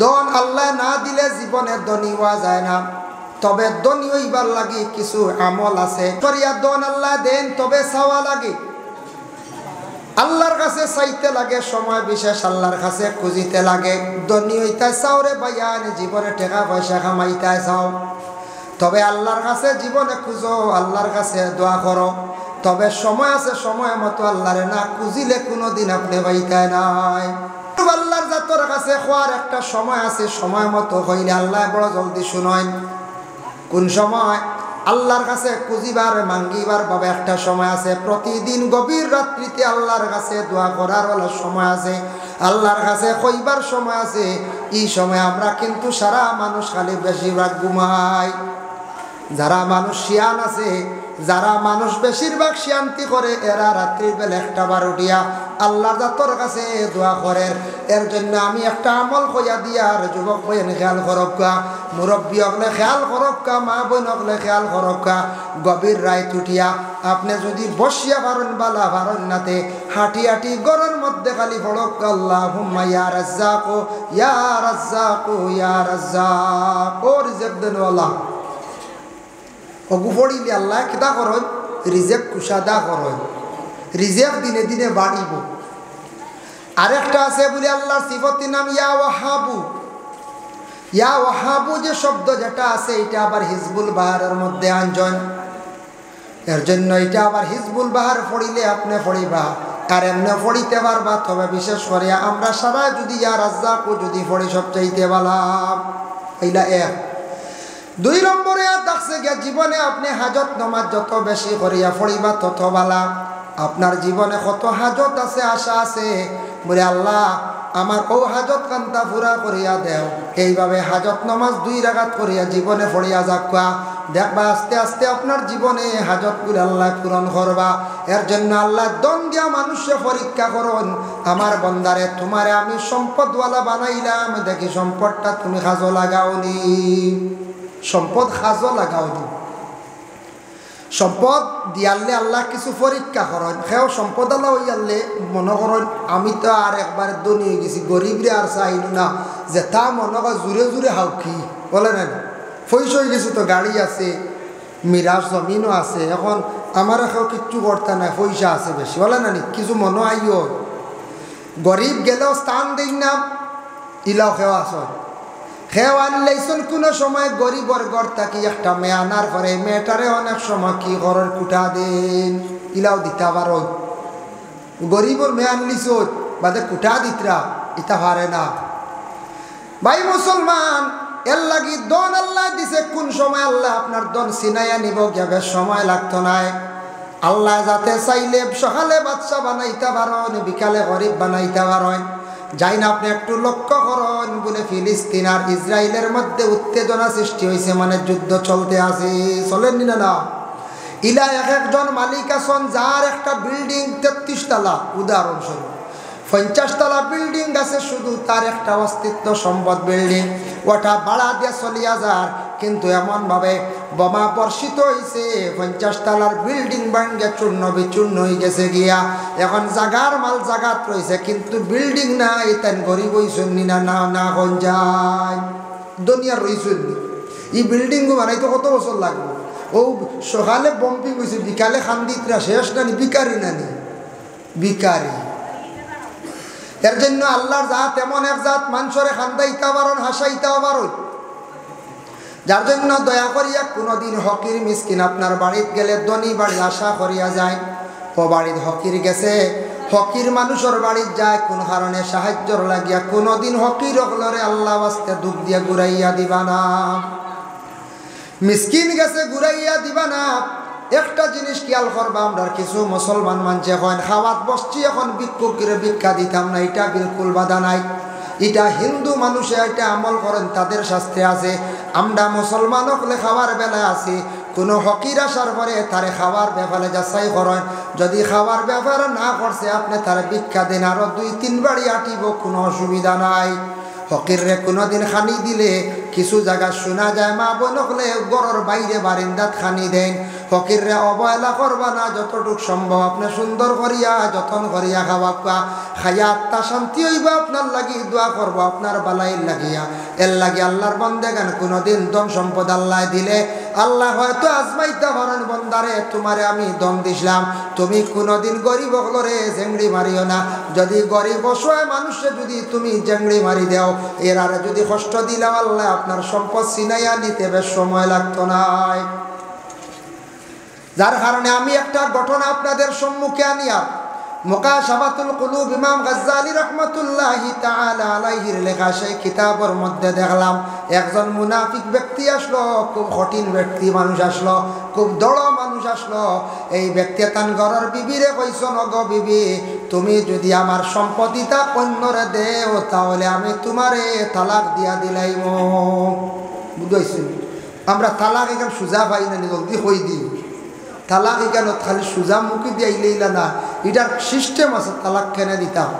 দন আল্লাহ না দিলে জীবনে ধনী হওয়া যায় না। তবে ধনী হইবার লাগে কিছু আমল আছে। করিয়া দন আল্লাহ দেন, তবে চাওয়া লাগে, আল্লাহর কাছে চাইতে লাগে, সময় বিশেষ আল্লাহর কাছে খুঁজিতে লাগে। ধনী হইতে চাও রে ভাইয়ান, জীবনে টাকা পয়সা কামাইতে চাও, তবে আল্লাহর কাছে জীবনে খুঁজো, আল্লাহর কাছে দোয়া করো। তবে সময় আছে, সময় মতো আল্লাহরে না খুঁজিলে কোনোদিন আপনি পাইতে নাই। আল্লাহর জাতর কাছে খোয়ার একটা সময় আছে, সময় মতো হইলে আল্লাহ বড় জলদি শুনেন। কোন সময়? আল্লাহর কাছে খুঁজিবার মাঙ্গিবার ভাবে একটা সময় আছে। প্রতিদিন গভীর রাত্রিতে আল্লাহর কাছে দোয়া করার হলো সময় আছে, আল্লাহর কাছে কইবার সময় আছে। এই সময় আমরা কিন্তু সারা মানুষ খালি বেশিরভাগ ঘুমাই। যারা মানুষ শিয়ান আছে, যারা মানুষ বেশিরভাগ শিয়ান্তি করে, এরা রাত্রির বেলা একটা বার উঠিয়া আল্লাহর জাতর কাছে দোয়া করেন। এর জন্য আমি একটা আমল কইয়া দিয়ার যুবক বইন খেয়াল করক্কা, মুরব্বী হকলে খেয়াল করক্কা, মা বোন হকলে খেয়াল করক্কা। গভীর রাত উঠিয়া আপনি যদি বসিয়া পারেন বালা পারেন নাতে, হাঁটি হাঁটি গরের মধ্যে খালি পড়ক্কা আল্লাহুম্মা ইয়া রাজ্জাক ইয়া রাজ্জাক ইয়া রাজ্জাক, ও রিজেক দেনওয়ালা। অগু পড়িলে আল্লাহ কিতা করেন? রিজেক কুশাদা করেন, রিজেক দিনে দিনে বাড়িব। আরেকটা আছে বলে আল্লাহর সিফতির নাম ইয়া ওয়াহাবু। ইয়া ওয়াহাবু যে শব্দ যেটা আছে, এটা আবার হিজবুল বাহারের মধ্যে আনজন। এর জন্য এটা আবার হিজবুল বাহার পড়িলে আপনি পড়িবা, আর এমনি পড়িতে পারবা। তবে বিশেষ করে আমরা সারা যদি ইয়া রাজ্জাকু যদি পড়ি সবচাইতে ভালো। এইলা এক। 2 নম্বরে দেখছে গিয়া জীবনে আপনি হাজত নামাজ যত বেশি করিয়া পড়িবা তত ভালো। আপনার জীবনে কত হাজত আছে, আশা আছে, বলে আল্লাহ আমার ও হাজত কান্তা পুরা করিয়া দেও। এইভাবে হাজত নামাজ 2 রাকাত করিয়া জীবনে পড়িয়া যাক্কা, দেখবা আস্তে আস্তে আপনার জীবনে হাজতগুলো আল্লাহ পূরণ করবা। এর জন্য আল্লাহ দন দিয়া মানুষে পরীক্ষা করুন, আমার বন্দারে তোমারে আমি সম্পদওয়ালা বানাইলাম, দেখি সম্পদটা তুমি কাজে লাগাওনি। সম্পদ কাজে লাগাওনি। সম্পদ দিয়ালে আল্লাহ কিছু পরীক্ষা করেন। সেও সম্পদ আল্লাহ হইয়ালে মনে করেন আমি তো আর একবার ধনী হয়ে গেছি, গরিবরে আর চাইল না, যে তা মনে কর জুড়ে জুড়ে হাউকি বলে না, পয়সা হয়ে গেছে, তো গাড়ি আছে, মিরাজ জমিনও আছে, এখন আমার কেউ কিচ্ছু করতে নাই, পয়সা আছে বেশি বলে না, কিছু মনে আইও। গরিব গেলেও স্থান দিই না, ইলাও খেও আস। খেও আনলেইছন কোনো সময় গরিবর ঘর থাকি একটা মেয়ে আনার পরে মেয়েটারে অনেক সময় কি করেন কুটা দিন, ইলাও দিতে পারো। গরিবর মেয়ে আনলিছ বাদে কুটা দিতরা, ইটা পারে না। ভাই মুসলমান, এর লাগি দন আল্লাহ দিছে। কোন সময় আল্লাহ আপনার দন সিনাইয়া নিব যাবে সময় লাগতো নাই। আল্লাহ যাতে চাইলে সকালে বাচ্চা বানাইতে পারেন, বিকালে গরিব বানাইতে পারেন। যাই না আপনি একটু লক্ষ্য করেন, বলে ফিলিস্তিন আর ইসরায়েলের মধ্যে উত্তেজনা সৃষ্টি হয়েছে, মানে যুদ্ধ চলতে আছে, চলেননি না? ইলা এক একজন মালিক আছেন যার একটা বিল্ডিং 33 তলা, উদাহরণস্বরূপ 50 তলা বিল্ডিং আছে, শুধু তার একটা অস্তিত্ব সম্পদ বিল্ডিং, ওটা ভাড়া দিয়ে চলিয়া যার। কিন্তু এমনভাবে বোমা বর্ষিত হয়েছে, 50 তলার বিল্ডিং ভাঙ্গে চূর্ণ বিচূর্ণ হয়ে গেছে গিয়া। এখন জাগার মাল জাগাত রয়েছে, কিন্তু বিল্ডিং নাই। তাই গরিব হইছেন না না না কোন যায় দুনিয়ার রইছেন। এই বিল্ডিং বানাইতে কত বছর লাগবে? ও সকালে বম্পি গেছে, বিকালে খান্দিতরা শেষ নানি, বিকারি নানি, বিকারি। এর জন্য আল্লাহর জাত এমন এক জাত, মানুষরে খান্দাইতে পারেন, হাসাইতেও পারেন। যার জন্য দয়া করিয়া কোনোদিন হকির মিসকিন আপনার বাড়িতে গেলে ধনী বাড়ি আশা করিয়া যায়, ও বাড়ির হকির গেছে, হকির মানুষের বাড়িতে যায় কোন কারণে সাহায্যর লাগিয়া, কোনোদিন হকির হকলরে আল্লাহ বাস্তে দুঃখ দিয়া ঘুরাইয়া দিবা না। মিসকিন গেছে ঘুরাইয়া দিবা না। একটা জিনিস খেয়াল করবা, আমরা কিছু মুসলমান মানছে হয় খাওয়াত বসছি, এখন ভিক্ষুকের ভিক্ষা দিতাম না, এটা বিলকুল বাধা নাই। এটা হিন্দু মানুষে এটা আমল করেন, তাদের শাস্ত্রে আছে। আমরা মুসলমান হলে খাওয়ার বেলায় আছি, কোনো হকির আসার পরে তারে খাওয়ার ব্যাপারে যাচাই করেন। যদি খাওয়ার ব্যাপার না করছে, আপনি তারে ভিক্ষা দিন, আরো 2-3 বাড়ি আটিব, কোনো অসুবিধা নাই। ফকির রে কোনোদিন খানি দিলে কিছু জায়গা শোনা যায় মা বোন হলে গড়ের বাইরে বারিন্দাত খানি দেন, ফকিররে অবহেলা করবা না, যতটুক সম্ভব আপনি সুন্দর করিয়া যতন করিয়া খাওয়াবা, খাইয়া আত্মা শান্তি হইবা, আপনার লাগি দোয়া করবো আপনার বালাইর লাগিয়া। এর লাগি আল্লাহর বন্দেগান কোনোদিন ধন সম্পদ আল্লাহ দিলে আল্লাহ হয়তো আজমাইতে পারেন, বন্দারে তোমারে আমি ধন দিছিলাম, তুমি কোনোদিন গরিব হলরে জেংড়ি মারিও না। যদি গরিব অসহায় মানুষে যদি তুমি জেংড়ি মারি দেও, এর আরে যদি কষ্ট দিলাম আল্লাহ আপনার সম্পদ ছিনাইয়া নিতে বেশ সময় লাগতো না। যার কারণে আমি একটা ঘটনা আপনাদের সম্মুখে আনিয়া, মুকাশাফাতুল কুলুব ইমাম গাজ্জালী রাহমাতুল্লাহি তাআলা আলাইহির লেখা সেই কিতাবের মধ্যে দেখলাম একজন মুনাফিক ব্যক্তি আসলো, খুব কঠিন ব্যক্তি মানুষ আসলো, খুব দড় মানুষ আসলো। এই ব্যক্তি তান ঘরের বিবিরে কইছ, নগো বিবি, তুমি যদি আমার সম্পত্তিটা অন্যরে দেও তাহলে আমি তোমারে তালাক দিয়া দিলাইম। বুঝাইছি আমরা তালাক এখানে সুজা পাই না, জলদি হই দিই তালাক এখানে খালি সুজা মুখি দিয়াইলেইলা না, এটার সিস্টেম আছে তালাক কেনে দিতাম।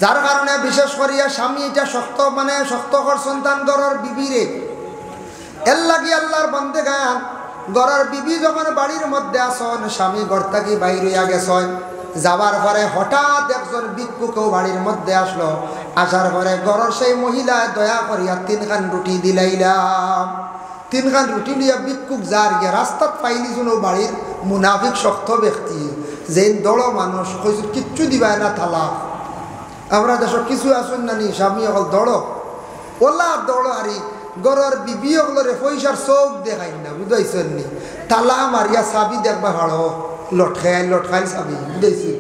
যার কারণে বিশেষ করিয়া স্বামী এটা শক্ত শক্তকর সন্তান ঘরের বিবিরে, এর লাগি আল্লাহর বন্দেগান ঘরের বিবি যখন বাড়ির মধ্যে আসন, স্বামী ঘর থেকে বাইর হইয়া গেছেন, যাবার পরে হঠাৎ একজন ভিক্ষুকেও বাড়ির মধ্যে আসলো। আসার পরে ঘরের সেই মহিলা দয়া করিয়া 3 খান রুটি দিলাইলাম। 3 খান রুটি নিয়ে ভিক্ষুক যার গিয়ে রাস্তাত পাইলি শুনো বাড়ির মুনাফিক শক্ত ব্যক্তি, যে দড় মানুষ কইস কিচ্ছু দিবাই না তালাক। আমরা দেশ কিছু আসুন না নি স্বামী অকল দড় ওলা দড় আরি ঘরের বিবি অকলরে পয়সার চোখ দেখাই না, বুঝাইছেন নি? তালা মারিয়া চাবি দেখবা ভাড়ো লটখাইল চাবি, বুঝাইছি?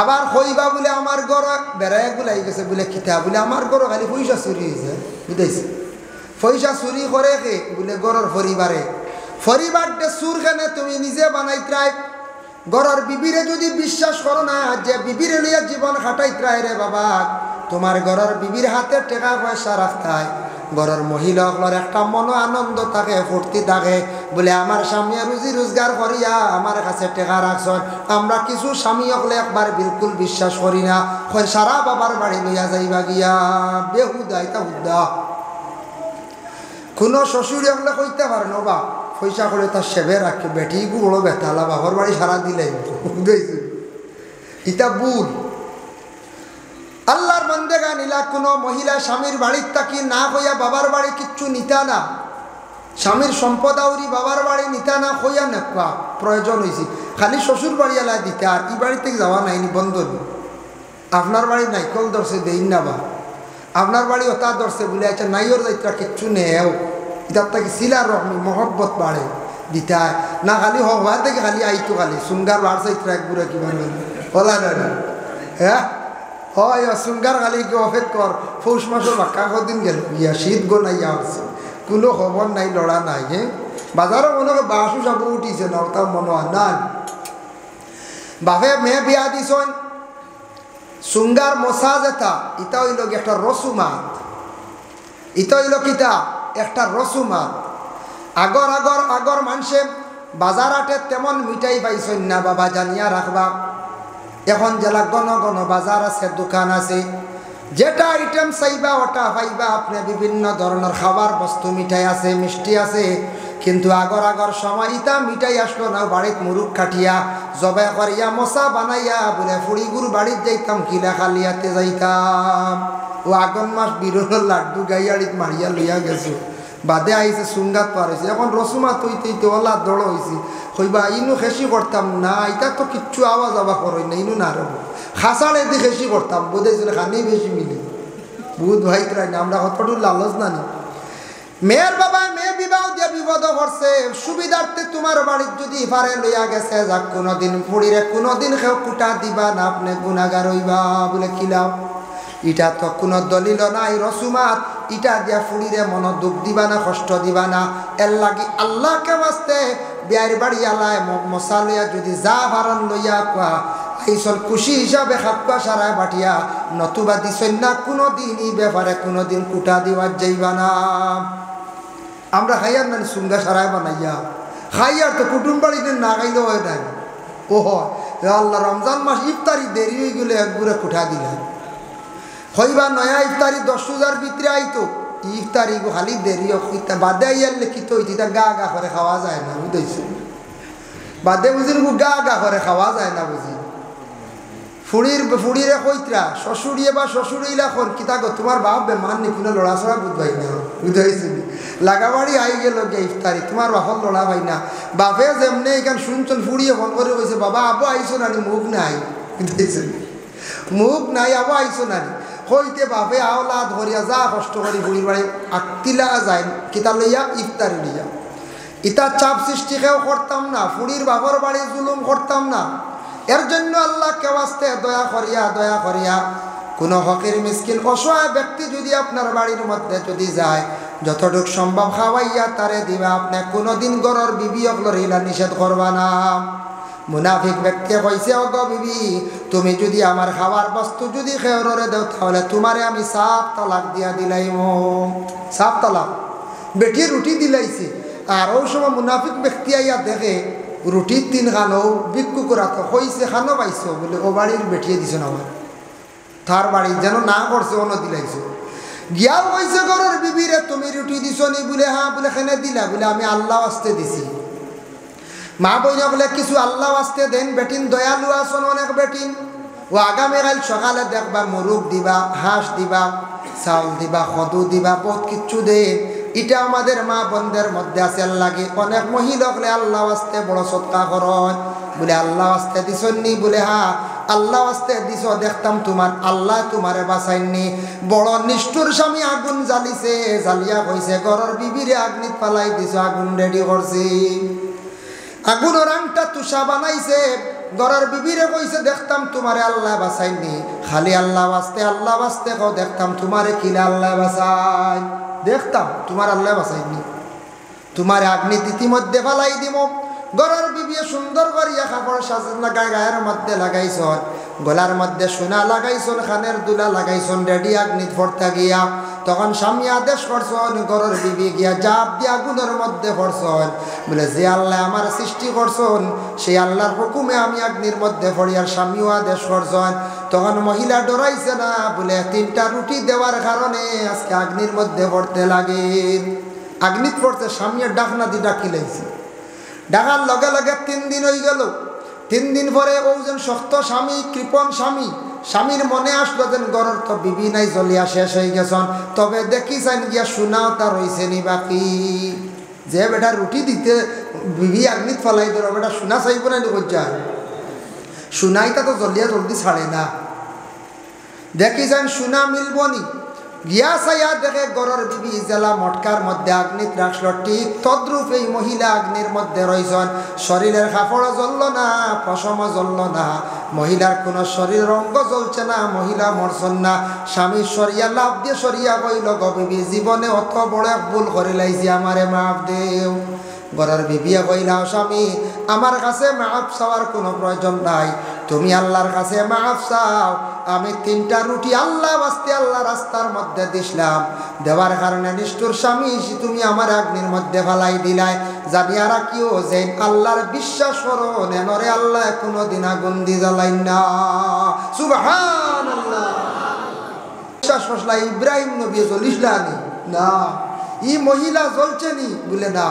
আবার কইবা বলে আমার ঘর বেড়ায় গুলাই গেছে বলে কিতা বলে আমার ঘর খালি পয়সা চুরি হয়েছে, বুঝাইছি? পয়সা চুরি করে কে বলে ঘরের পরিবারটা চুর কেনে তুমি নিজে বানাইত্রাই। ঘরের বিবিরে যদি বিশ্বাস করো না যে বিবিরে লিয়া জীবন খাটাইত্রাই রে বাবা, তোমার ঘরের বিবির হাতে টাকা পয়সা রাখতাই, ঘরের মহিলাগুলোর একটা মনো আনন্দ থাকে, ফুর্তি থাকে, বলে আমার স্বামী রুজি রোজগার করিয়া আমার কাছে টাকা রাখছেন। আমরা কিছু স্বামী হলে একবার বিলকুল বিশ্বাস করি না, সারা বাবার বাড়ি লইয়া যাইবা গিয়া বেহুদা, এটা হুদা। কোনো শ্বশুরে হলে কইতে পারে না বা পয়সা করে তার সেবে রাখে, বেটি গু বড় বেতালা বাবার বাড়ি সারা দিলে, বুঝেছি? ইটা ভুল। আল্লাহর বান্দেগা নিলা কোনো মহিলা স্বামীর বাড়ির তাকি না হইয়া বাবার বাড়ি কিচ্ছু নিতা না, স্বামীর সম্পদ আউরি বাবার বাড়ি নিতা না হইয়া নেপা প্রয়োজন হয়েছে, খালি শ্বশুর বাড়ি এলা দিতে, আর ই বাড়ি থেকে যাওয়া নাইনি বন্ধ। আপনার বাড়ি নাইকল ধরছে দেইন না, বা আপনার বাড়ি ওটা ধরছে বলে আচ্ছা নাইওর যাইতা কিচ্ছু নেও, ইতার থেকে সিলার রহমি মহব্বত বাড়ে দিতায় না, খালি হওয়া থেকে খালি আইতো খালি সুঙ্গার বাড়ছে ইতরা একগুড়া কিবার হলা না। হ্যাঁ হয় সুঙ্গার খালি কি অপেক কর, পৌষ মাসের বাক্কা কদিন গেল ইয়া শীত গো নাইয়া আসছে, কোনো খবর নাই, লড়া নাই। হ্যাঁ বাজারও মনে হয় বাসু সব উঠিছে না, ওটা মনে হয় না। বাপে মেয়ে বিয়া দিছন, সুঙ্গার মশা যেটা ইটা হইল একটা রসুমাত, ইটা হইল কিতা একটা রসুমাত। আগর মানুষে বাজার হাটে তেমন মিঠাই পাইছেন না বাবা, জানিয়া রাখবা। এখন জেলা ঘন ঘন বাজার আছে, দোকান আছে, যেটা আইটেম চাইবা ওটা পাইবা আপনি। বিভিন্ন ধরনের খাবার বস্তু মিঠাই আছে, মিষ্টি আছে, কিন্তু আগর সময় ইটা মিঠাই আসলো না, বাড়িত মুরুখ কাটিয়া জবাই করিয়া মশা বানাইয়া বলে ফুড়িগুর বাড়িত যাইতাম, কিলা খালিয়াতে যাইতাম। ও আগন মাস বিরোধের লাড্ডু গাইয়াড়িত মারিয়া লইয়া গেছো, বাদে আইছে সুঙ্গাত পার হয়েছে। এখন রসুমা তৈতে ওলা দড় হয়েছি, কইবা ইনু খেসি করতাম না, এটা তো কিচ্ছু আওয়াজ আবা করই না, ইনু না রব খাসাড়ে দিয়ে খেসি করতাম, বোধেছিল খানি বেশি মিলি বুধ ভাইতরাই না, আমরা কতটুকু লালচ না নি। মেয়ের বাবা মেয়ে বিবাহ দিয়ে বিপদ করছে, সুবিধার্থে তোমার বাড়ির যদি পারে লইয়া গেছে, যাক কোনোদিন ফুড়িরে কোনোদিন কেউ কুটা দিবা না, আপনি গুণাগার হইবা বলে কিলাম। ইটা তো কোনো দলিল নাই, রসুমাত ইটা দিয়া ফুড়িরে মন দুঃখ দিবা না, কষ্ট দিবা না। এর লাগি আল্লাহকে বাঁচতে বিয়ার বাড়ি আলায় মশা লইয়া যদি যা ভারণ লইয়া কোয়া এইসব খুশি হিসাবে খাপকা সারায় বাটিয়া, নতুবা দিছেন না কোনোদিন ই ব্যাপারে কোনোদিন কুটা দিবার যাইবা না। আমরা খাইয়ার না সুঙ্গা সারায় বানাইয়া খাইয়ার তো কুটুম বাড়িতে না খাইলেও হয় নাই। ও হয় আল্লাহ রমজান মাস ইফতারি দেরি হয়ে গেলে একগুড়ে কুঠা দিলেন, হইবা নয়া ইফতারি 10,000 ভিতরে আইতো, ইফতারি খালি দেরি বাদে আইয়ার লিখিত হইতে গা গা করে খাওয়া যায় না বুঝেছি বাদে বুঝির গা গা করে খাওয়া যায় না বুঝি ফুড়িরে কইতরা শ্বশুরিয়ে বা শ্বশুরিলা কোন কিতা গো তোমার বাপ বেমান নি কোনো লড়া ছড়া বুঝবাই না বুঝাইছি লাগাবাড়ি আই গেল গে ইফতারি তোমার বাপর লড়া ভাই না বাপে যেমনে এখান শুনছেন ফুড়িয়ে ফোন করে কইছে বাবা আবু আইসো নানি মুখ নাই বুঝাইছি মুখ নাই আবু আইসো নানি হইতে বাপে আওলা ধরিয়া যা কষ্ট করি ফুড়ির বাড়ি আত্মিলা যায় কিতা লইয়া ইফতারি লইয়া ইতা চাপ সৃষ্টি কেউ করতাম না ফুড়ির বাপর বাড়ি জুলুম করতাম না এর জন্য আল্লাহকে ওয়াস্তে দয়া করিয়া কোনো হকের মিসকিন অসহায় ব্যক্তি যদি আপনার বাড়ির মধ্যে যদি যায় যতটুক সম্ভব খাওয়াইয়া তারে দিবা আপনি কোনোদিন গরর বিবি অগলর ইলা নিষেধ করবা না মুনাফিক ব্যক্তি কইছে অগ বিবি তুমি যদি আমার খাওয়ার বস্তু যদি খেয়রে দাও তাহলে তোমারে আমি সাফ তালাক দিয়া দিলাইম সাফ তালাক বেটি রুটি দিলাইছি আর ওই সময় মুনাফিক ব্যক্তি আইয়া দেখে রুটি 3 খানো বিক্কু করা তো হইছে খানো পাইছো বলে ও বাড়ির বেটিয়ে দিছ না আমার তার বাড়ি যেন না করছে অন্য দিলাইছো গিয়াও কইছে ঘরের বিবিরে তুমি রুটি দিছ নি বলে হ্যাঁ বলে খেনে দিলা বলে আমি আল্লাহ আসতে দিছি মা বইন বলে কিছু আল্লাহ আসতে দেন বেটিন দয়ালু আসন অনেক বেটিন ও আগামীকাল সকালে দেখবা মুরুগ দিবা হাঁস দিবা চাউল দিবা খদু দিবা বহুত কিচ্ছু দেন এটা আমাদের মা বোনদের মধ্যে আছে লাগে অনেক মহিলা বলে আল্লাহ আসতে বড় সৎকা করন বলে আল্লাহ আসতে দিছনি বলে হ্যাঁ আল্লাহ আসতে দিছ দেখতাম তোমার আল্লাহ তোমারে বাঁচাইনি বড় নিষ্ঠুর স্বামী আগুন জ্বালিছে জ্বালিয়া কইছে ঘরের বিবিরে আগ্নিত পালাই দিছ আগুন রেডি করছি আগুনের আংটা তুষা বানাইছে ঘরের বিবিরে কইছে দেখতাম তোমারে আল্লাহ বাঁচাইনি খালি আল্লাহ বাঁচতে কও দেখতাম তোমারে কিলে আল্লাহ বাঁচাই দেখতাম তোমার আল্লাহ বাঁচাইনি তোমার আগ্নি ইতিমধ্যে ফালাই দিব ঘরের বিবিয়ে সুন্দর করিয়া কাপড় সাজান লাগাই গায়ের মধ্যে লাগাইছন গলার মধ্যে সোনা লাগাইছন খানের দুলা লাগাইছন রেডি আগ্নিত ফরতা গিয়া তখন স্বামী আদেশ করছন ঘরের বিবি গিয়া জাপ দিয়া আগুনের মধ্যে পড়ছন বলে যে আল্লাহ আমার সৃষ্টি করছন সেই আল্লাহর হুকুমে আমি আগ্নির মধ্যে পড়ি আর স্বামীও আদেশ করছন তখন মহিলা ডরাইছে না বলে 3টা রুটি দেওয়ার কারণে আজকে আগ্নির মধ্যে পড়তে লাগে আগ্নিত পড়তে স্বামীর ডাকনা দি ডাকি লাইছে ডাকার লগে লগে 3 দিন হয়ে গেল 3 দিন পরে ওজন শক্ত স্বামী কৃপণ স্বামীর মনে আসলো যেন ঘরের তো বিবি নাই জ্বলিয়া শেষ হয়ে গেছেন তবে দেখি চাইন গিয়া সোনাও তা রয়েছে নি বাকি যে বেটা রুটি দিতে বিবি আগ্নিত ফেলাই ধরো বেটা সোনা চাইব না যায় সোনাইটা তো জ্বলিয়া জলদি ছাড়ে না দেখি যান সোনা মিলব নি গিয়া চাইয়া দেখে ঘরের বিবি জেলা মটকার মধ্যে আগ্নিত রাখল ঠিক তদ্রূপ এই মহিলা আগ্নির মধ্যে রয়েছেন শরীরের কাপড় জ্বলল না পশম জ্বলল না মহিলার কোনো শরীর অঙ্গ জ্বলছে না মহিলা মরছেন না স্বামী সরিয়া লাভ দিয়ে সরিয়া কইল গো বিবি জীবনে অত বড় এক ভুল করে লাইছি আমারে মাফ দেও ঘরের বিবিয়া কইলাও স্বামী আমার কাছে মাফ চাওয়ার কোনো প্রয়োজন নাই তুমি আল্লাহর কাছে মাফ চাও আমি 3টা রুটি আল্লাহ বাস্তে আল্লাহ রাস্তার মধ্যে দিছিলাম দেওয়ার কারণে নিষ্ঠুর স্বামী তুমি আমার আগ্নির মধ্যে ফালাই দিলাই জানিয়া রাখিও যে আল্লাহর বিশ্বাস করো নেনরে আল্লাহ কোনোদিন আগুন দি জ্বালাই না সুবহানাল্লাহ বিশ্বাস করলা ইব্রাহিম নবী জ্বলিসলানি না ই মহিলা জ্বলছে নি বলে না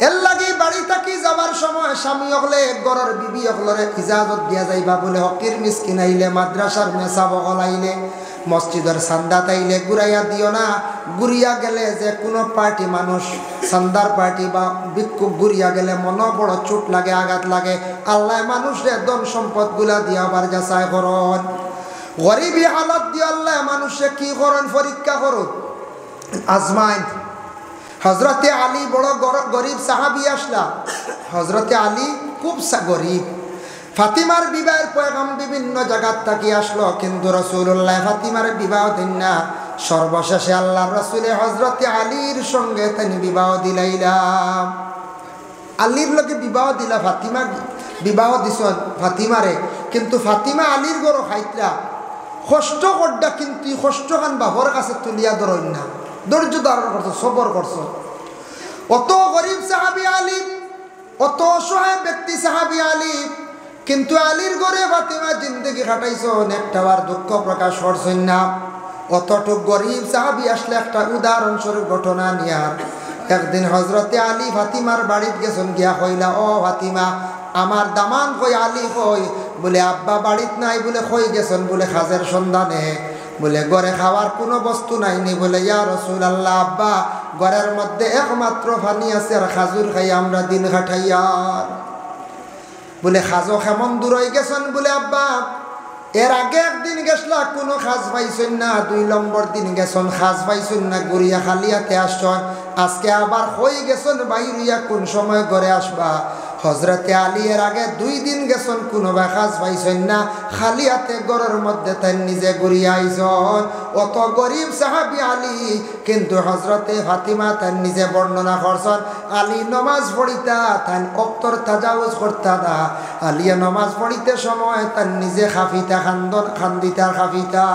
এর লাগে বাড়ি থাকি যাবার সময় স্বামী হলে ঘরের বিবি হলরে ইজাজত দিয়া যাইবা বলে হকির মিসকিন আইলে মাদ্রাসার মেসা বগল আইলে মসজিদের চান্দা তাইলে ঘুরাইয়া দিও না ঘুরিয়া গেলে যে কোনো পার্টি মানুষ চান্দার পার্টি বা ভিক্ষুক ঘুরিয়া গেলে মনে বড় চোট লাগে আঘাত লাগে আল্লাহ মানুষের ধন সম্পদ গুলা দিয়া আবার যাচাই করন গরিবী হালত দিয়ে আল্লাহ মানুষে কি করেন পরীক্ষা করুন আজমাইন হজরতে আলী বড় গরিব সাহাবি আসলা হজরতে আলী খুব গরিব ফাতিমার বিবাহের পয়গাম বিভিন্ন জায়গার থাকি আসলো কিন্তু রাসূলুল্লাহ ফাতিমার বিবাহ দিন না সর্বশেষে আল্লাহর রাসূলে হজরতে আলীর সঙ্গে তিনি বিবাহ দিলাইলাম আলীর লোকে বিবাহ দিলা ফাতিমা বিবাহ দিছ ফাতিমারে কিন্তু ফাতিমা আলীর গরো খাইতরা কষ্ট করডা কিন্তু কষ্ট খান বাবর কাছে তুলিয়া ধরন না ধৈর্য ধারণ করছো সবর করছো অত গরিব সাহাবী আলী অত অসহায় ব্যক্তি সাহাবী আলী কিন্তু আলীর ঘরে ফাতিমা জিন্দগি কাটাইছো একটাবার দুঃখ প্রকাশ করছেন না অতটুক গরিব সাহাবি আসলে একটা উদাহরণস্বরূপ ঘটনা নিয়ার। একদিন হজরতে আলী ফাতিমার বাড়িতে গেছেন, গিয়া কইলা, ও ফাতিমা আমার দামান কই, আলী কই? বলে আব্বা বাড়িত নাই। বলে কই গেছেন? বলে খাজের সন্ধানে। বলে ঘরে খাওয়ার কোনো বস্তু নাইনি। বলে ইয়া রাসূলুল্লাহ, আব্বা ঘরের মধ্যে একমাত্র পানি আছে আর খাজুর খাই আমরা দিন কাটাইয়ার। বলে খাজো কেমন দূর হয়ে গেছেন? বলে আব্বা এর আগে একদিন গেছলা কোনো খাজ পাইছেন না, 2 নম্বর দিন গেছেন খাজ পাইছেন না, গড়িয়া খালিয়াতে আসছেন, আজকে আবার হয়ে গেছেন বাইরিয়া, কোন সময় ঘরে আসবা? হজরতে আলী এর আগে 2 দিন গেছেন কোনো খাজ পাইছেন না, খালি হাতে ঘরের মধ্যে তাই নিজে ঘুরিয়া আইসন। অত গরিব সাহাবি আলী, কিন্তু হজরতে ফাতিমা তাই নিজে বর্ণনা করছেন আলী নমাজ পড়িতা তাই অক্তর তাজাউজ করতা না। আলিয়া নমাজ পড়িতে সময় তার নিজে খাফিতা খান্দিতা খাফিতা।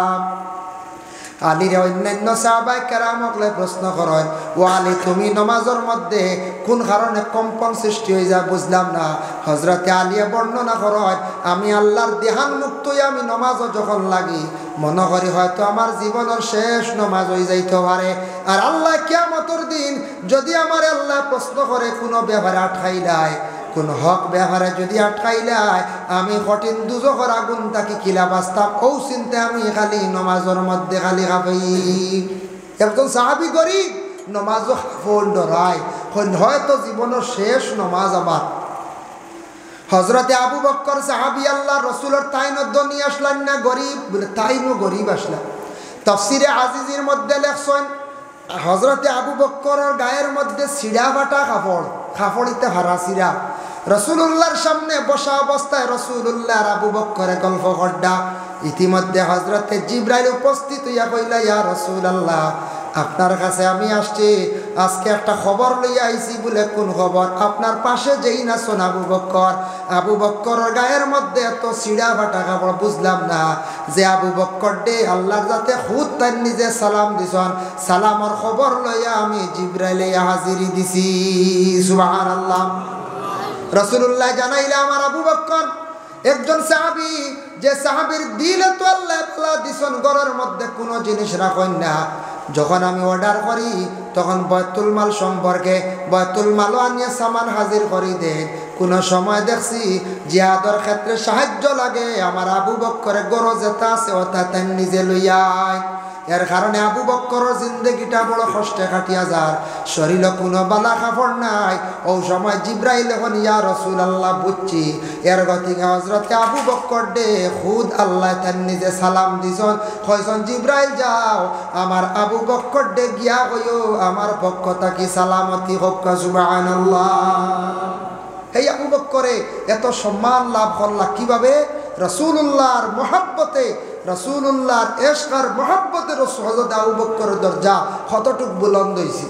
আলীর অন্যান্য সাহাবায়ে কেরামকলে প্রশ্ন করেন, ও আলী তুমি নমাজের মধ্যে কোন কারণে কম্পন সৃষ্টি হয়ে যায় বুঝলাম না। হজরতে আলিয়া বর্ণনা করেন, আমি আল্লাহর দেহান মুক্ত আমি নমাজও যখন লাগি মনে করি হয়তো আমার জীবনের শেষ নমাজ হয়ে যাইতে পারে। আর আল্লাহ কিয়ামতের দিন যদি আমার আল্লাহ প্রশ্ন করে কোনো ব্যাপারে আটকাই দেয়, কোন হক ব্যবহারে যদি আটকাইলায়, আমি কঠিন দুজখের আগুন তাকে কিলা বাস্তাম, ও চিন্তা আমি খালি নমাজের মধ্যে খালি খাবি। একজন সাহাবি গরিব নমাজও খাফল ডরায়, হয়তো জীবনের শেষ নমাজ আমার। হজরতে আবু বক্কর সাহাবি আল্লাহ রসুলের তাইনদ্দ নিয়ে আসলেন না, গরিব বলে তাইনও গরিব আসলাম। তাফসিরে আজিজির মধ্যে লেখছেন হজরতে আবু বক্করের গায়ের মধ্যে সিঁড়া বাটা কাপড়, কাপড়িতে হারা সিরা। রসুল্লাহর সামনে বসা অবস্থায় রসুল্লাহ আবু বক্করে গল্প করডা। ইতিমধ্যে হজরতে জিব্রাইল উপস্থিত হইয়া কইলা, ইয়া রাসূলুল্লাহ আপনার কাছে আমি আসছি, আজকে একটা খবর লইয়া আইছি। বলে কোন খবর? আপনার পাশে যেই নাচন আবু বক্কর, আবু বক্করের গায়ের মধ্যে এত সিঁড়া বাটা কাপড়, বুঝলাম না যে আবু বক্কর ডে আল্লাহর যাতে খুদ তার নিজে সালাম দিছন, সালামর খবর লইয়া আমি জিব্রাইলে হাজিরি দিছি। সুবহানাল্লাহ। রাসূলুল্লাহ জানাইলে আমার আবু বক্কর একজন সাহাবী, যে সাহাবীর দিলে তো আল্লাহ তাআলা দিছন ঘরের মধ্যে কোনো জিনিস রাখেন না। যখন আমি অর্ডার করি তখন বাইতুল মাল সম্পর্কে বাইতুল মালও আনিয়ে সামান হাজির করি দেন। কোনো সময় দেখছি জিহাদের ক্ষেত্রে সাহায্য লাগে, আমার আবু বক্করের গরো যেটা আছে ওটা তাই নিজে লইয়ায়। এর কারণে আবু বক্করের জিন্দগিটা বড় কষ্টে কাটিয়া যার, শরীরে কোনো বালা কাপড় নাই। ও সময় জিব্রাইল এখন ইয়া রাসূলুল্লাহ বুঝছি এর গতিকে হজরতে আবু বক্কর ডে খুদ আল্লাহ তার নিজে সালাম দিছন, কইছন জিব্রাইল যাও আমার আবু বক্কর ডে গিয়া কইও আমার পক্ষ থাকি সালামতি হোক। সুবহানাল্লাহ। এই আবু বক্করে এত সম্মান লাভ করলা কিভাবে? রাসূলুল্লাহর মহব্বতে, রাসূলুল্লাহর এশকার মহব্বতে হযরত আবু বক্করের দরজা কতটুক বুলন্দ হইছে,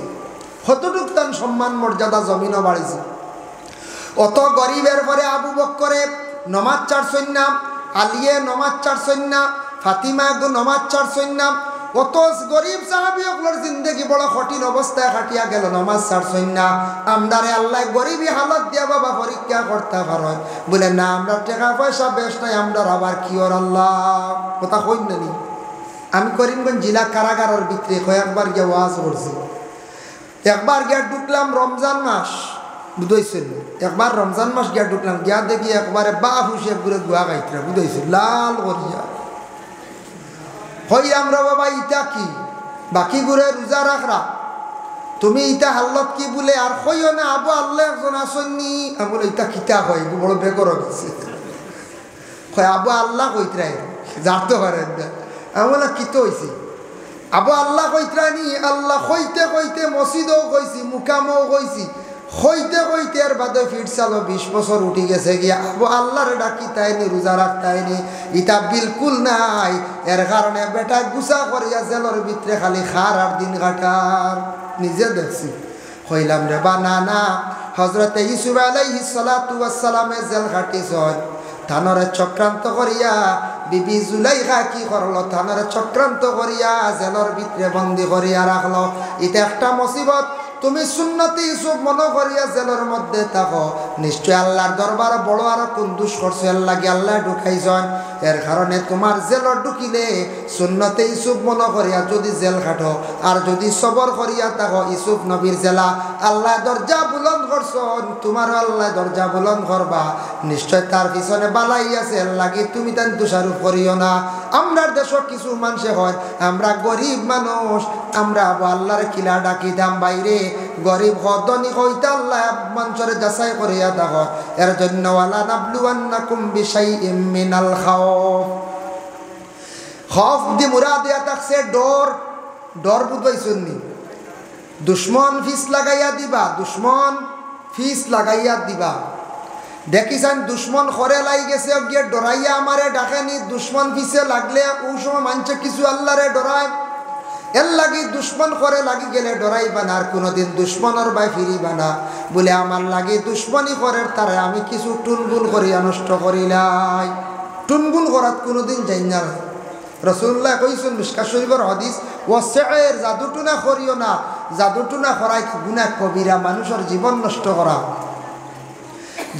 কতটুক তার সম্মান মর্যাদা জমিনও বাড়িছে। অত গরিবের পরে আবু বক্করে নমাজ ছাড়ছেন না, আলিয়ে নমাজ ছাড়ছেন না, ফাতিমা নমাজ ছাড়ছেন না। অত গরিব সাহাবীগুলোর জিন্দেগি বড় কঠিন অবস্থায় কাটিয়া গেল, নমাজ ছাড়ছেন না। আমরারে আল্লাহ গরিবী হালত দিয়া বাবা পরীক্ষা করতে পারেন। বলে না আমরা টাকা পয়সা বেশ নাই, আমরা আবার কি ওর আল্লাহ কথা কইন না। আমি করিমগঞ্জ জেলা কারাগারের ভিতরে কয়েকবার গিয়ে ওয়াজ করছি। একবার গিয়া ঢুকলাম রমজান মাস, বুঝাইছেন, একবার রমজান মাস গিয়া ঢুকলাম, গিয়া দেখি একবারে বাপ হুসেব করে গুয়া গাইতরা, বুঝাইছেন, লাল করিয়া হই আমরা বাবা ইটা কি বাকি ঘুরে রোজা রাখরা, তুমি ইটা হাল্লত কি বলে আর কইও না আবু আল্লাহ একজন আসেননি। আমি বলে ইটা কিতা হয়, বড় বেকর গেছে, আবু আল্লাহ কইতরাই জানতে পারেন না। আমি বলে কিতো হয়েছে? আবু আল্লাহ কইতরানি, আল্লাহ কইতে কইতে মসজিদও কইছি, মুকামও কইছি, হইতে হইতে আর বাদে ফিট চালো 20 বছর উঠি গেছে গিয়া আবু আল্লাহর ডাকি তাইনি, রোজা রাখতাইনি, ইটা বিলকুল নাই। এর কারণে বেটা গুছা করিয়া জেলের ভিতরে খালি খার আর দিন কাটার। নিজে দেখছি, হইলাম রে বা না না, হজরতে ইউসুফ আলাইহিস সালাতু ওয়াস সালামে জেল কাটিছন, থানরে চক্রান্ত করিয়া বিবি জুলাইখা কি করলো, থানরে চক্রান্ত করিয়া জেলের ভিতরে বন্দি করিয়া রাখলো। এটা একটা মুসিবত। তুমি সুন্নতি ইউসুফ মনে করিয়া জেলের মধ্যে থাকো, নিশ্চয় আল্লাহর দরবার বড় আর কোন দুষ করছে, আল্লাহ ঢুকাইছেন। এর কারণে তোমার জেল ঢুকিলে সুন্নতে ইসুফ মনে করিয়া যদি জেল খাটো আর যদি সবর করিয়া থাকো ইসুফ নবীর জেলা আল্লাহ দরজা বুলন্দ করছন তোমার আল্লাহ দরজা বুলন্দ করবা নিশ্চয় তার পিছনে বালাই আছে লাগি তুমি তান দোষারোপ করিও না। আমরার দেশে কিছু মানুষে হয় আমরা গরিব মানুষ আমরা আল্লাহর কিলা ডাকি দাম বাইরে গরিব হদনি হইতে আল্লাহ মানুষের যাচাই করিয়া দেখো এর জন্য ওয়ালা নাবলুয়ান্নাকুম বিশাইইম মিনাল খাউফ খৌফ দি মুরাদ দিয়া থাকছে ডর ডর বুঝাইছেন নি দুশ্মন ফিস লাগাইয়া দিবা দুশ্মন ফিস লাগাইয়া দিবা দেখিছেন দুশ্মন খরে লাই গেছে গিয়ে ডরাইয়া আমারে ডাকেনি দুশ্মন ফিসে লাগলে ওই সময় মানুষে কিছু আল্লাহরে ডরায় এর লাগি দুশ্মন করে লাগি গেলে ডরাইবা না আর কোনোদিন দুশ্মনের বাই ফিরিবা না বলে আমার লাগে দুশ্মনী করে তারে আমি কিছু টুনগুল করিয়া নষ্ট করিলাই টুনগুল করাত কোনোদিন যাই না। রাসূলুল্লাহ কইছেন মিশকাত শরীফের হাদিস ওয়াসের জাদুটুনা করিও না জাদুটুনা করাই গুনাহ কবিরা মানুষের জীবন নষ্ট করা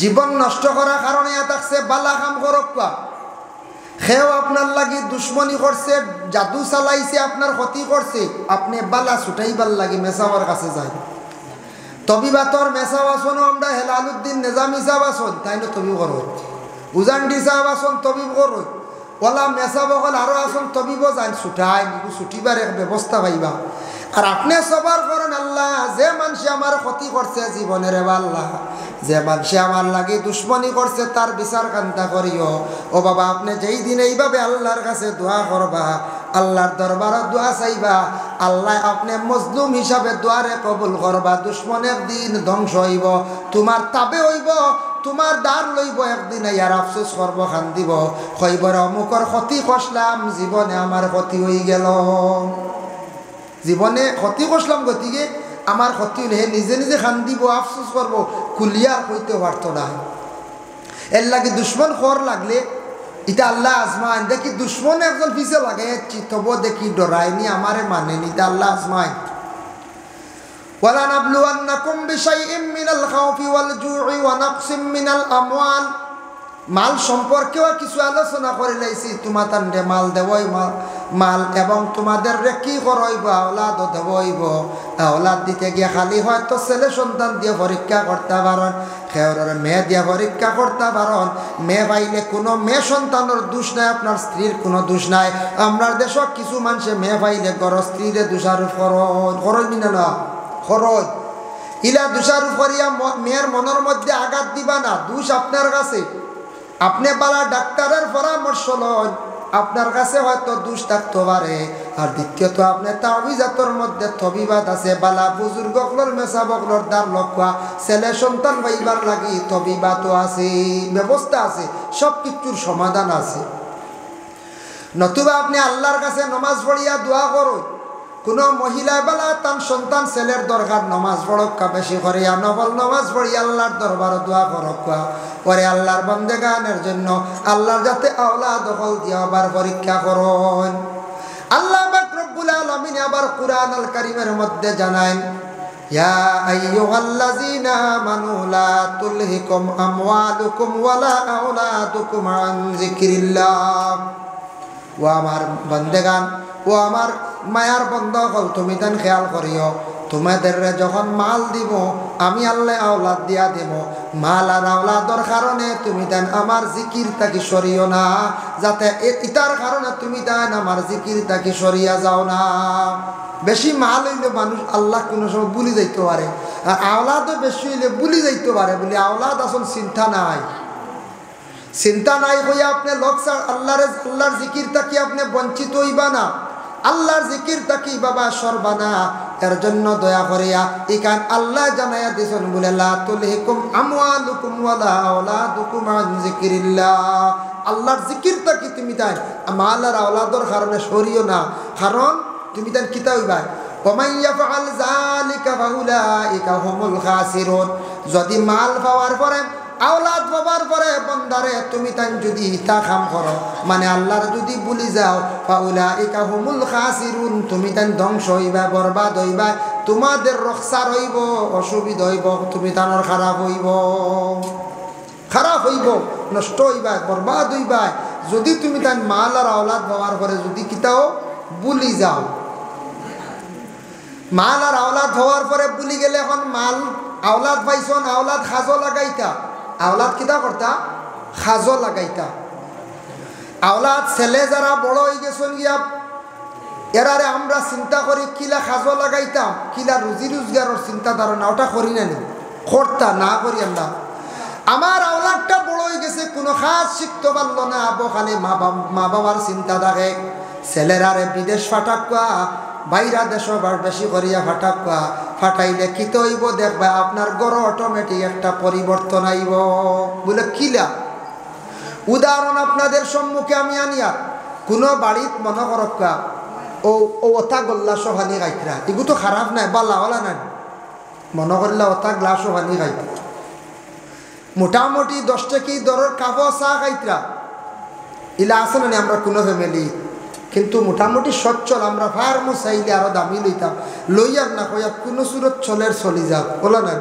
জীবন নষ্ট করার কারণে থাকছে বালা কাম করক্কা খেয়েও আপনার লাগি দুশ্মনী করছে জাদু চালাইছে আপনার ক্ষতি করছে আপনি বালা ছুটাইবার লাগি মেসাওয়ার কাছে যায় তবিবাতর মেসাওয়াসনও আমরা হেলালুদ্দিন নিজামী সাবাসন তাই না তবিব করো উজান্ডি সাবাসন তবিব করো ওলা মেসা বকল আরো আসন তবিব যান ছুটাই ছুটিবার এক ব্যবস্থা পাইবা আর আপনি সবার করেন আল্লাহ যে মানুষে আমার ক্ষতি করছে জীবনের আল্লাহ যে মানুষে আমার লাগে দুশ্মনী করছে তার বিচার কান্তা করিও ও বাবা আপনি যেই দিন এইভাবে আল্লাহর কাছে দোয়া করবা আল্লাহর দরবারে দোয়া চাইবা আল্লাহ আপনি মজলুম হিসাবে দোয়ারে কবুল করবা দুশ্মনের দিন ধ্বংস হইব তোমার তাবে হইব তোমার দ্বার লইব একদিন ইয়ার আফসোস করব খান দিব কইবর অমুকর ক্ষতি করলাম জীবনে আমার ক্ষতি হয়ে গেল জীবনে ক্ষতি করলাম গতিকে আমার ক্ষতি হলে নিজে নিজে খান দিব আফসোস করবো কুলিয়ার হইতে পারতো না এর লাগে দুশ্মন খর লাগলে এটা আল্লাহ আজমাইন দেখি দুশ্মন একজন পিছে লাগে তবু দেখি ডরায়নি আমারে মানেনি এটা আল্লাহ আজমাইন ওয়ালানাবলুয়ান্নাকুম বিশাইইম মিনাল খাউফি ওয়াল জু'i ওয়া নাকসিম মিনাল আমওয়াল মাল সম্পর্কেও কিছু আলোচনা করে লাইছি তোমাদের মাল দেবই মাল এবং তোমাদের কি করইব আওলাদ দেবইব আওলাদ দিতে গিয়ে খালি হয়তো ছেলে সন্তান দিয়ে পরীক্ষা করতে পারেন খেয়ার মেয়ে দিয়ে পরীক্ষা করতে পারেন মেয়ে পাইলে কোনো মেয়ে সন্তানের দোষ নাই আপনার স্ত্রীর কোনো দোষ নাই আমরা দেশ কিছু মানুষে মেয়ে পাইলে গর স্ত্রীরে দোষারোপ খরচ মিনে না খরচ ইলা দোষারোপ করিয়া মেয়ের মনের মধ্যে আঘাত দিবা না দোষ আপনার কাছে আপনি বালা ডাক্তারের পরামর্শ লন আপনার কাছে হয়তো দোষ থাকতে পারে আর দ্বিতীয়ত আপনি তাবিজাতর মধ্যে তবিবাদ আছে বালা বুজুর্গকলর মেসাবকলর দ্বার লক্ষ্য ছেলে সন্তান পাইবার লাগি তবিবাতও আছে ব্যবস্থা আছে সব কিছুর সমাধান আছে নতুবা আপনি আল্লাহর কাছে নমাজ পড়িয়া দোয়া করুন কোনো মহিলা বেলা তার সন্তান ছেলের দরকার নমাজ পড়ক্কা বেশি করিয়া নফল নমাজ পড়ি আল্লাহর দরবার দোয়া করক্কা পরে আল্লাহর বান্দেগানের জন্য আল্লাহর যাতে আওলাদ দখল দিয়ে আবার পরীক্ষা করুন আল্লাহ পাক রব্বুল আলামিন আবার কুরআন আল কারীমের মধ্যে জানান ইয়া আইয়ুহাল্লাযীনা আমানু লা তুলহিকুম আমওয়ালুকুম ওয়ালা আওলাদুকুম আন যিকরিল্লাহ ও আমার বান্দেগান ও আমার মায়ার বন্ধ হল তুমি তান খেয়াল করিও তোমাদের যখন মাল দিব আমি আল্লাহ আওলাদ দিয়া দেব মাল আর আওলাদর কারণে তুমি তান আমার জিকির তাকি সরিও না যাতে ইতার কারণে তুমি তান আমার জিকির তাকি সরিয়া যাও না বেশি মাল হইলে মানুষ আল্লাহ কোনো সময় ভুলি যাইতে পারে আর আওলাদও বেশি হইলে ভুলি যাইতে পারে বলে আওলাদ আসল চিন্তা নাই হইয়া আপনি লোকসার আল্লাহর জিকির তাকি আপনি বঞ্চিত হইবা না আল্লাহর জিকির তাকি বাবা সরবানা এর জন্য দয়া করিয়া ইকান আল্লাহ জানাইয়া দিছেন বলে লা তুলহিকুম আমওয়ালুকুম ওয়ালা আওলাদুকুম আন যিকরিল্লাহ আল্লাহর জিকির তাকি তুমি তাই মাল আর আওলাদর কারণে সরিও না কারণ তুমি তাই কিতা হইবা ওমান ইয়াফআল যালিকা ফাউলাইকা হুমুল খাসিরুন যদি মাল পাওয়ার পরে আওলাদ বাবার পরে বন্দারে তুমি তাই যদি ইতা কাম করো মানে আল্লাহর যদি ভুলি যাও ফাউলাইকা হুমুল খাসিরুন তুমি তাই ধ্বংস হইবা বরবাদ হইবা তোমাদের রক্ষার হইব অসুবিধা হইব তুমি তানোর খারাপ হইব নষ্ট হইবা বরবাদ হইবা যদি তুমি তাই মাল আর আওলাদ হওয়ার পরে যদি কিতাও বুলি যাও, মাল আর আওলাদ হওয়ার পরে বুলি গেলে এখন মাল আওলাদ পাইছন, আওলাদ খাজো লাগাইতা, আওলাদ কিতা করতা খাজো লাগাইতা। আওলাদ ছেলে যারা বড় হয়ে গেছেন গিয়া এরারে আমরা চিন্তা করি কিলা খাজো লাগাইতাম, কিলা রুজি রোজগারের চিন্তা ধারণা ওটা করি না, করতা না করি আমরা। আমার আওলাদটা বড় হয়ে গেছে, কোনো খাস শিখতে পারলো না, আবো খালি মা বাবার চিন্তা থাকে। ছেলেরারে বিদেশ ফাটাকুয়া, বাইরা দেশ বেশি করিয়া ফাটাকুয়া, ফাটাইলে কি তো হইব দেখবা আপনার গড় অটোমেটিক একটা পরিবর্তন আইব বলে কিলা। উদাহরণ আপনাদের সম্মুখে আমি আনিয়া, কোনো বাড়িত মনে করক্কা ও ওটা গল্লা সোহানি গাইতরা, এগুলো তো খারাপ নাই, বাল্লা হলা নাই, মনে করলে ওটা গ্লাস সোহানি গাইত, মোটামুটি 10 টাকি দরের কাপড় চা খাইতরা, ইলা আছে না আমরা কোনো ফ্যামিলি, কিন্তু মোটামুটি সচ্ছল আমরা ফার্মো চাইলে আরো দামি লইতাম, লইয়ার না কইয়া কোনো সুরত চলের চলি যাও বলো না।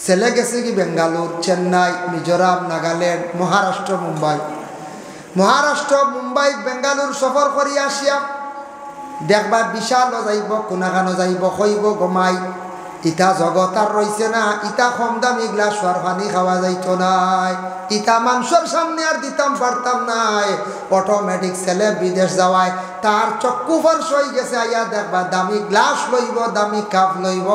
ছেলে গেছে কি বেঙ্গালুর, চেন্নাই, মিজোরাম, নাগাল্যান্ড, মহারাষ্ট্র, মুম্বাই, বেঙ্গালুর সফর করি আসিয়া দেখবা বিশালও যাইব, কোনাখানো যাইব, কইব গমাই ইটা জগৎ আর রয়েছে না, ইটা কম দামি গ্লাস আর পানি খাওয়া যাইত নাই, ইটা মানুষের সামনে আর দিতাম পারতাম নাই। অটোমেটিক ছেলে বিদেশ যাওয়ায় তার চক্ষু ফর্স হয়ে গেছে, আইয়া দেখবা দামি গ্লাস লইব, দামি কাপ লইব,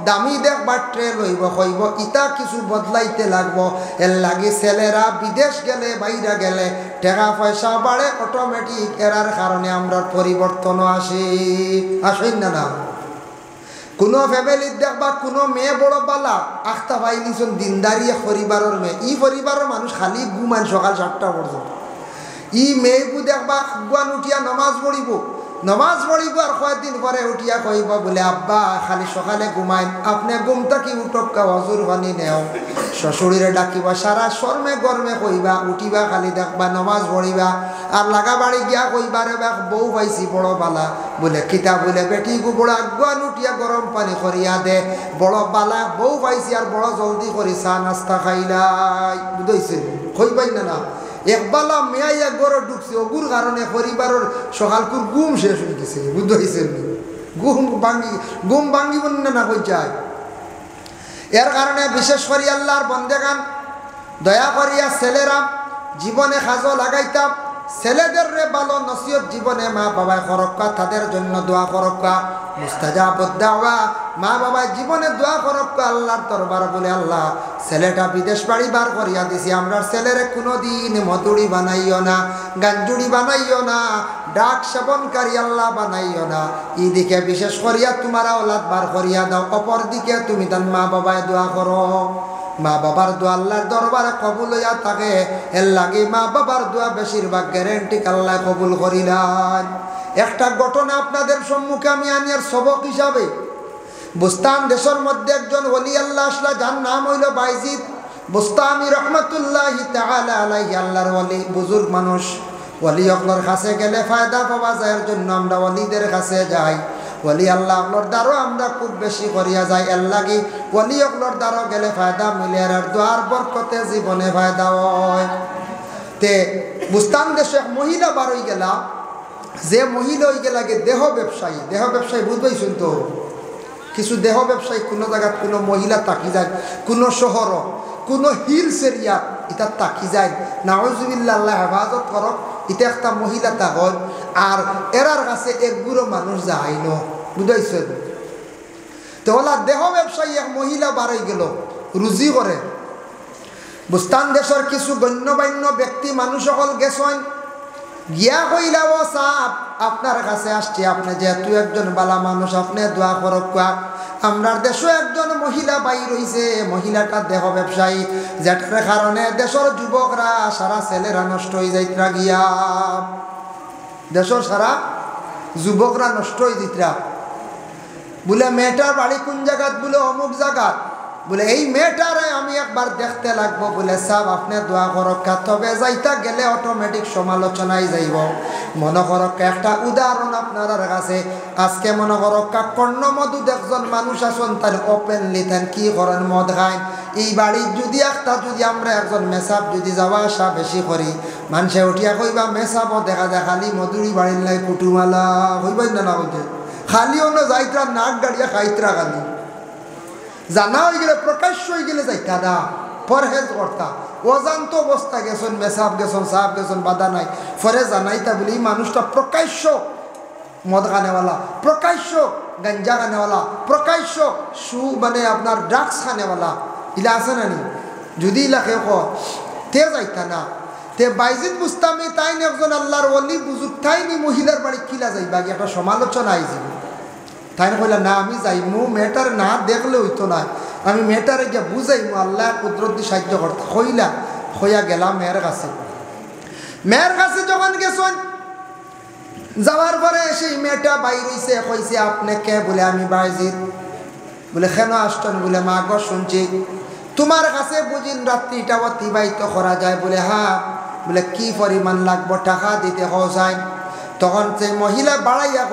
দামি দেখবা ট্রে লইব, কইব ইটা কিছু বদলাইতে লাগবো। এর লাগে ছেলেরা বিদেশ গেলে, বাইরে গেলে টাকা পয়সা বাড়ে, অটোমেটিক এরার কারণে আমরা পরিবর্তনও আসেন না। কোনো ফ্যামিলির দেখবা কোনো মেয়ে বড় বালা আখতা পাই নিছন দিনদারিয়ে পরিবারের মেয়ে, ই পরিবারের মানুষ খালি ঘুমান সকাল 7টা পর্যন্ত। ই মেয়েকু দেখবা গুয়ান উঠিয়া নমাজ পড়িব আর কয়েকদিন পরে উঠিয়া কইব বলে আব্বা খালি সকালে ঘুমাইন, আপনি ঘুমটা কি উঠক্কা হজুর পানি নেও, শ্বশুরে ডাকিবা সারা শর্মে গরমে কইবা, উঠিবা খালি দেখবা নমাজ পড়িবা, আর লাগা বাড়ি গিয়া কইবা রে বউ পাইছি বড় বালা, বলে কিতা বলে বেটি গু বড় আগুয়ান উঠিয়া গরম পানি করিয়া দে, বড় বালা বউ পাইছি আর বড় জলদি করি চা নাস্তা খাইলাই, বুঝাইছেন কইবাই না। একবালা মেয়াইয়া গড়ে ঢুকছে, ওগুর কারণে পরিবারের সকালকুর ঘুম শেষ হয়ে গেছে, বুঝতে হয়েছেন ঘুম ভাঙ্গিব না হয়ে যায়। এর কারণে বিশেষ করি আল্লাহর বন্দেগান দয়া করিয়া ছেলেরা জীবনে খাজো লাগাইতাম, ছেলেদের রে ভালো নসিহত জীবনে মা বাবায় করক্কা, তাদের জন্য দোয়া করক্কা, মুস্তাজাবুদ দাওয়া, মা বাবা জীবনে দোয়া করক্কা আল্লাহর দরবার বলে আল্লাহ ছেলেটা বিদেশ বাড়ি বার করিয়া দিছি, আমরা ছেলেরে কোনোদিন মতুড়ি বানাইও না, গাঞ্জুড়ি বানাইও না, ডাক সেবনকারী আল্লাহ বানাইও না। এদিকে বিশেষ করিয়া তোমার আওলাদ বার করিয়া দাও, অপর দিকে তুমি তার মা বাবায় দোয়া করো, মা বাবার দোয়া আল্লাহর দরবারে কবুল হইয়া থাকে। এর লাগে মা বাবার দোয়া বেশিরভাগ গ্যারেন্টি আল্লাহ কবুল করিলেন। একটা ঘটনা আপনাদের সম্মুখে আমি আনিয়ার সবক হিসাবে, বুস্তান দেশের মধ্যে একজন ওলি আল্লাহ আসলা, যার নাম হইল বাইজিদ বুস্তামি রহমতুল্লাহি তাআলা আলাইহি, আল্লাহর ওলি, বুজুর্গ মানুষ। ওলি অকলর কাছে গেলে ফায়দা পাওয়া যায়, এর জন্য আমরা ওলিদের কাছে যাই। ওলি আল্লাহ অকলর দ্বারও আমরা খুব বেশি করিয়া যাই, এর লাগি ওলি অকলর দ্বারও গেলে ফায়দা মিলে, আর দোয়ার বরকতে জীবনে ফায়দা হয়। তে বুস্তান দেশে এক মহিলা বার হয়ে গেলা, যে মহিলা হয়ে গেলাগে দেহ ব্যবসায়ী বুঝবাইছেন তো, কিছু দেহ ব্যবসায়ী কোনো জায়গায় কোনো মহিলা তাকি যায়, কোনো শহর, কোনো হিলস এরিয়া এটা তাকি যায়, নাউজুবিল্লাহ আল্লাহ হেফাজত করক, এটা একটা মহিলা তাকর, আর এরার কাছে এক বুড়ো মানুষ যায় ন, বুঝাইছেন তো। ওলা দেহ ব্যবসায়ী এক মহিলা বার হয়ে গেল, রুজি করে। বুস্তান দেশের কিছু গণ্যমান্য ব্যক্তি মানুষ সকল গেছেন, গিয়া কইলা ও সাপ আপনার কাছে আসছি, আপনি যেহেতু একজন বালা মানুষ, আপনি দোয়া করক। আমরার দেশে একজন মহিলা বাই রইছে, মহিলাটা দেহ ব্যবসায়ী, যেটার কারণে দেশের যুবকরা সারা ছেলেরা নষ্ট হয়ে যাইতরা, গিয়া দেশের সারা যুবকরা নষ্ট হয়ে যাইতরা। বলে মেয়েটার বাড়ি কোন জায়গাত, বলে অমুক জায়গাত, বলে এই মেয়েটারে আমি একবার দেখতে লাগবো, বলে সাব আপনি দোয়া করক্কা। তবে যাইতা গেলে অটোমেটিক সমালোচনায় যাইব, মনে করক একটা উদাহরণ আপনার কাছে আজকে মনে করক কর্ণমধু একজন মানুষ আছেন তার ওপেনলি তান কি করেন মদ খায় এই বাড়ির যদি একটা যদি আমরা একজন মেসাব যদি যাওয়া আসা বেশি করি মানুষে উঠিয়া কইবা মেসাবও দেখা যায় খালি মধুরি বাড়ির লাই কুটুমালা হইবাই না হইতে খালি অন্য যাইতরা নাক গাড়িয়া খাইতরা খালি জানা হয়ে গেলে প্রকাশ্য হয়ে গেলে যাইতা না পরহেজ কর্তা অজান্ত অবস্থা গেছেন মেসাব গেছেন সাহাব গেছেন বাধা নাই ফরে জানাইতা বলি মানুষটা প্রকাশ্য মদ খানেওয়ালা প্রকাশ্য গঞ্জা খানেওয়ালা প্রকাশ্য মানে আপনার ড্রাগস খানেওয়ালা ইলা আছে না নি যদি ইলাকে তে যাইতা না তে বাইজিদ বুস্তামি তাই একজন আল্লাহর ওলি বুজুর্গ তাইনি মহিলার বাড়ি কিলা যাইবা একটা সমালোচনা আইছিল তাই কইলা না আমি যাইমু মেয়েটার না দেখলে হইতো না আমি মেয়েটারে গিয়া বুঝাইমু আল্লাহ কুদরত দিয়ে সাহায্য করতে হইলা হইয়া গেলাম মেয়ের কাছে যখন গেছেন যাওয়ার পরে সেই মেয়েটা বাইর হইছে কইছে আপনি কে বলে আমি বাইজিদ বলে কেন আসতেন বলে মা গো শুনছি তোমার কাছে বুঝিন রাত্রিটা অতিবাহিত করা যায় বলে হ্যাঁ বলে কি পরিমাণ লাগবো টাকা দিতে যায় তখন সেই মহিলা বাড়াইয়া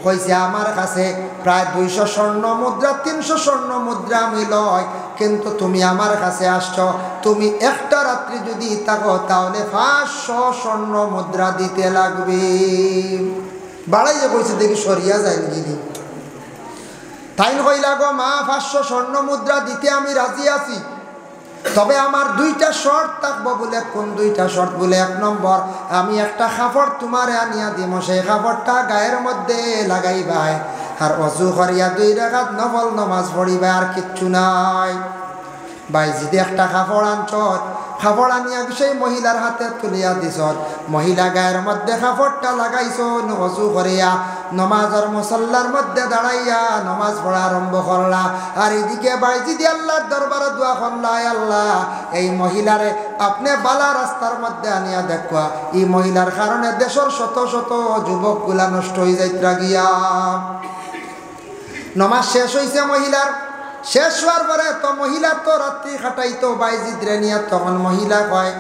কইছে আমার কাছে প্রায় 200 স্বর্ণ মুদ্রা 300 স্বর্ণ মুদ্রা আমি লয় কিন্তু তুমি আমার কাছে আসছো তুমি একটা রাত্রি যদি থাকো তাহলে 500 স্বর্ণ মুদ্রা দিতে লাগবে বাড়াইয়া কইছে দেখি সরিয়া যায় নাকি তাই কইলা গো মা 500 স্বর্ণ মুদ্রা দিতে আমি রাজি আছি তবে আমার 2টা শর্ত থাকবো বলে কোন 2টা শর্ত বলে 1 নম্বর আমি একটা কাপড় তোমারে আনিয়া দিব সেই কাপড়টা গায়ের মধ্যে লাগাইবাই আর ওযু করিয়া 2 রাকাত নফল নামাজ পড়িবা আর কিচ্ছু নাই বাইজিদে একটা কাপড় আনছ কাপড় আনিয়া সেই মহিলার হাতে তুলিয়া দিছ মহিলা গায়ের মধ্যে কাপড়টা লাগাইছ ওযু করিয়া নমাজের মুসল্লার মধ্যে দাঁড়াইয়া নমাজ পড়া আরম্ভ করলা আর এদিকে বাইজিদে আল্লাহর দরবারে দোয়া করলা আল্লাহ এই মহিলারে আপনি বালা রাস্তার মধ্যে আনিয়া দেখবা এই মহিলার কারণে দেশের শত শত যুবকগুলা নষ্ট হয়ে যাইত্রা গিয়া নমাজ শেষ হইছে মহিলার শেষ হওয়ার পরে তো মহিলা তো রাত্রি খাটাইতো বাইজিদ রে নিয়া তখন মহিলা কয়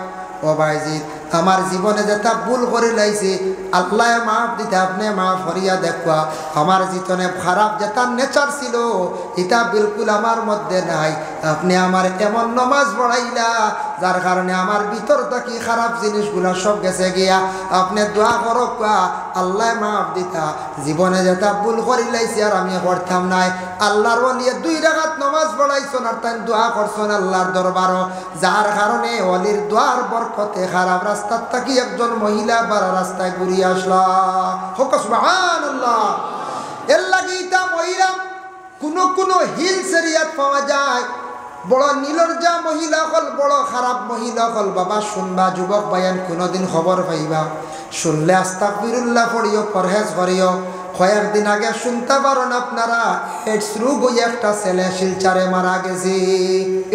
ও বাইজিদ আমার জীবনে যেটা ভুল করে লাইছে আল্লাহ মাফ দিতে আপনি মাফ করিয়া দেখবা আমার জীবনে খারাপ যেটা নেচার ছিল এটা বিলকুল আমার মধ্যে নাই আপনি আমার এমন নমাজ পড়াইলা যার কারণে আমার ভিতর থেকে খারাপ জিনিসগুলো সব গেছে গিয়া আপনি দোয়া করো আল্লাহ মাফ দিতা জীবনে যেটা ভুল করে লাইছে আর আমি করতাম নাই আল্লাহর ওলিয়ে 2 রাকাত নমাজ পড়াইছেন আর তাই দোয়া করছেন আল্লাহর দরবারও যার কারণে ওলির দোয়ার বরকতে খারাপ রাস্তার থেকে একজন মহিলা বারা রাস্তায় ঘুরিয়ে আসলা হোক সুবহানাল্লাহ এর লাগি তা মহিলা কোন হিলস এরিয়াত পাওয়া যায় বড় নিলজ্জা মহিলা হল বড় খারাপ মহিলা হল বাবা শুনবা যুবক বায়ান কোনোদিন খবর পাইবা শুনলে আস্তাগফিরুল্লাহ পড়িও পরহেজ করিও কয়েকদিন আগে শুনতে পারেন আপনারা এইডস রোগ হইয়া একটা ছেলে শিলচারে মারা গেছে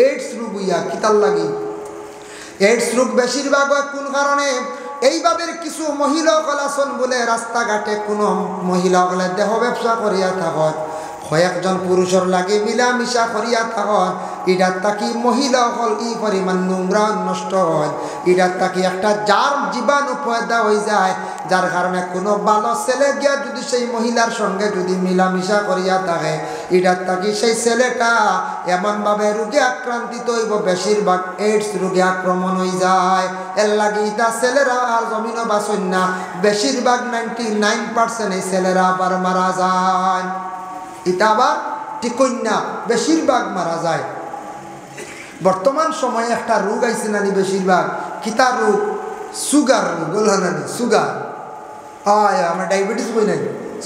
এইডস রোগ হইয়া কিতার লাগি এইডস রোগ বেশিরভাগ কোন কারণে এইভাবে কিছু মহিলা কলাসন বলে রাস্তাঘাটে কোনো মহিলা হলে দেহ ব্যবসা করিয়া থাকত কয়েকজন পুরুষের লাগে মিলামিশা করিয়া থাকত এটার তাকি মহিলা হল ই পরিমাণ নোংরা নষ্ট হয় এটার তাকি একটা জার জীবাণু পয়দা হয়ে যায় যার কারণে কোনো ভালো ছেলে গিয়া যদি সেই মহিলার সঙ্গে যদি মিলামিশা করিয়া থাকে এটার তাকি সেই ছেলেটা এমনভাবে রোগে আক্রান্তিত হইব বেশিরভাগ এইডস রোগে আক্রমণ হয়ে যায় এর লাগে এটা ছেলেরা আর জমিনও বাঁচন না বেশিরভাগ 99% এই ছেলেরা আবার মারা যায় এটা আবার ঠিকই না বেশিরভাগ মারা যায় বর্তমান সময়ে একটা রোগ আইছে নানি বেশিরভাগ কিতা রোগ সুগার রোগ বলহানি সুগার আমার ডায়াবেটিস বই নাই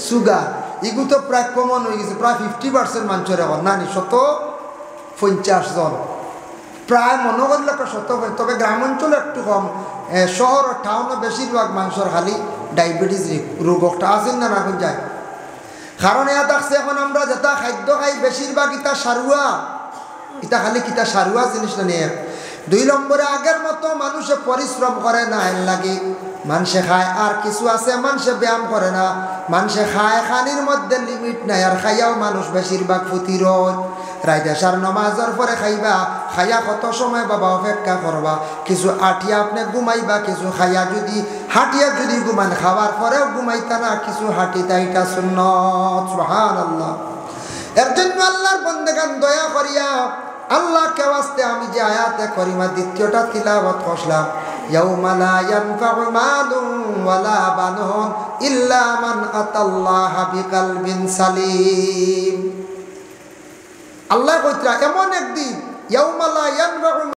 সুগার এগুলো তো প্রায় কমন হয়ে গেছে প্রায় 50% মানুষের এখন নানি 150 জন প্রায় মনে করলে 100 তবে গ্রাম অঞ্চলে একটু কম শহর টাউনে বেশিরভাগ মানুষের খালি ডায়াবেটিস রোগটা আসেন না রাখুন যায় কারণ এয়া থাকছে এখন আমরা যেটা খাদ্য খাই বেশিরভাগ ইটা সারুয়া ইটা খালি কিতা সারুয়া জিনিসটা নিয়ে 2 নম্বরে আগের মতো মানুষে পরিশ্রম করে না এর লাগে মানুষে খায় আর কিছু আছে মানুষে ব্যায়াম করে না মানুষে খায় খানির মধ্যে লিমিট নাই আর খাইয়াও মানুষ বেশিরভাগ প্রতিরোধ রাইতেশার নমাজের পরে খাইবা, খাইয়া কত সময় বাবা অপেক্ষা করবা, কিছু আটিয়া আপনি ঘুমাইবা, কিছু খাইয়া যদি হাঁটিয়া যদি ঘুমান, খাওয়ার পরেও ঘুমাইতা না, কিছু হাঁটিতা, এটা সুন্নাত। সুবহানাল্লাহ। এর জন্য আল্লাহর বান্দাগান দয়া করিয়া আল্লাহকে ওয়াস্তে আমি যে আয়াতে করিমা দ্বিতীয়টা তিলাওয়াত করলাম, ইয়াউমা লা ইয়ানফাউ মালুন ওয়ালা বানুন ইল্লা মান আতাল্লাহা বিকলবিন সালিম। আল্লাহ কইতরা এমন একদিন, ইয়াউমা লা ইয়ানফাউ